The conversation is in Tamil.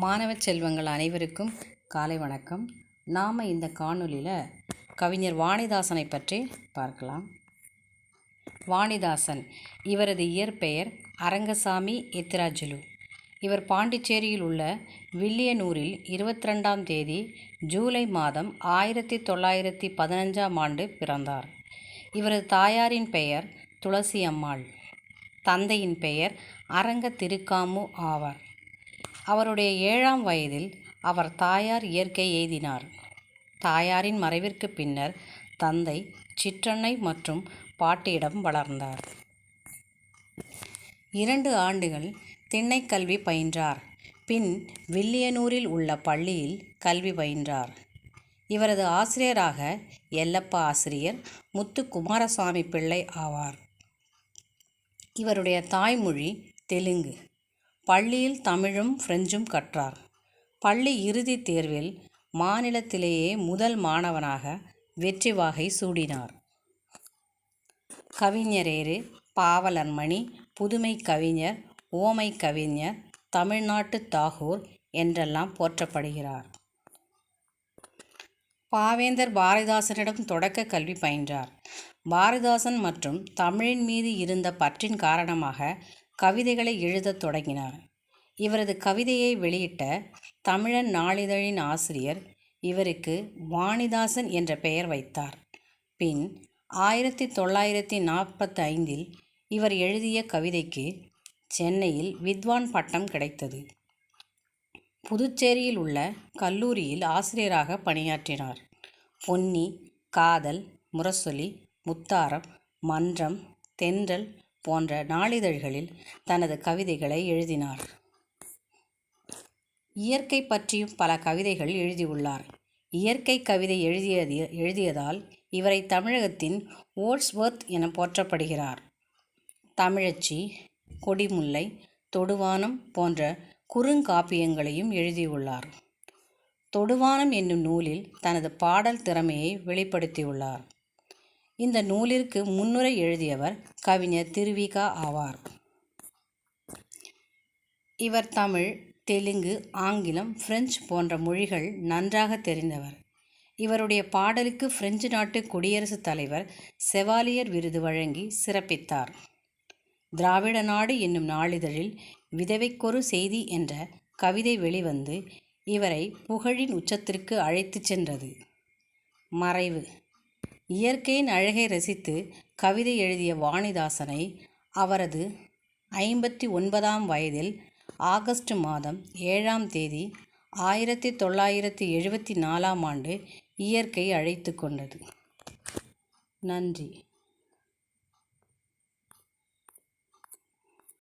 மாணவ செல்வங்கள் அனைவருக்கும் காலை வணக்கம். நாம் இந்த காணொலியில் கவிஞர் வாணிதாசனை பற்றி பார்க்கலாம். வாணிதாசன் இவரது இயற்பெயர் அரங்கசாமி எத்திராஜுலு. இவர் பாண்டிச்சேரியில் உள்ள வில்லியனூரில் 22ஆம் தேதி ஜூலை மாதம் 1915ஆம் ஆண்டு பிறந்தார். இவரது தாயாரின் பெயர் துளசி அம்மாள், தந்தையின் பெயர் அரங்க திருக்காமு ஆவார். அவருடைய 7ஆம் வயதில் அவர் தாயார் இயற்கை எய்தினார். தாயாரின் மறைவிற்கு பின்னர் தந்தை சிற்றன்னை மற்றும் பாட்டியிடம் வளர்ந்தார். 2 ஆண்டுகள் திண்ணை கல்வி பயின்றார். பின் வில்லியனூரில் உள்ள பள்ளியில் கல்வி பயின்றார். இவரது ஆசிரியராக எல்லப்பா ஆசிரியர் முத்து குமாரசாமி பிள்ளை ஆவார். இவருடைய தாய்மொழி தெலுங்கு. பள்ளியில் தமிழும் பிரெஞ்சும் கற்றார். பள்ளி இறுதித் தேர்வில் மாநிலத்திலேயே முதல் மாணவனாக வெற்றி வாகை சூடினார். கவிஞரேறு, பாவலர்மணி, புதுமை கவிஞர், ஓமை கவிஞர், தமிழ்நாட்டு தாகூர் என்றெல்லாம் போற்றப்படுகிறார். பாவேந்தர் பாரதிதாசனிடம் தொடக்க கல்வி பயின்றார். பாரதிதாசன் மற்றும் தமிழின் மீது இருந்த பற்றின் காரணமாக கவிதைகளை எழுதத் தொடங்கினார். இவரது கவிதையை வெளியிட்ட தமிழன் நாளிதழின் ஆசிரியர் இவருக்கு வாணிதாசன் என்ற பெயர் வைத்தார். பின் 1945இல் இவர் எழுதிய கவிதைக்கு சென்னையில் வித்வான் பட்டம் கிடைத்தது. புதுச்சேரியில் உள்ள கல்லூரியில் ஆசிரியராக பணியாற்றினார். பொன்னி, காதல், முரசொலி, முத்தாரம், மன்றம், தென்றல் போன்ற நாளிதழ்களில் தனது கவிதைகளை எழுதினார். இயற்கை பற்றியும் பல கவிதைகள் எழுதியுள்ளார். இயற்கை கவிதை எழுதியதால் இவரை தமிழகத்தின் வேர்ட்ஸ்வொர்த் என போற்றப்படுகிறார். தமிழச்சி, கொடிமுல்லை, தொடுவானம் போன்ற குறுங்காப்பியங்களையும் எழுதியுள்ளார். தொடுவானம் என்னும் நூலில் தனது பாடல் திறமையை வெளிப்படுத்தியுள்ளார். இந்த நூலிற்கு முன்னுரை எழுதியவர் கவிஞர் திருவிக ஆவார். இவர் தமிழ், தெலுங்கு, ஆங்கிலம், பிரெஞ்சு போன்ற மொழிகள் நன்றாக தெரிந்தவர். இவருடைய பாடலுக்கு பிரெஞ்சு நாட்டு குடியரசுத் தலைவர் செவாலியர் விருது வழங்கி சிறப்பித்தார். திராவிட நாடு என்னும் நாளிதழில் விதவைக்கொரு செய்தி என்ற கவிதை வெளிவந்து இவரை புகழின் உச்சத்திற்கு அழைத்து சென்றது. மறைவு. இயற்கையின் அழகை ரசித்து கவிதை எழுதிய வாணிதாசனை அவரது 59ஆம் வயதில் ஆகஸ்ட் மாதம் 7ஆம் தேதி 1974ஆம் ஆண்டு இயற்கை அழைத்து கொண்டது. நன்றி.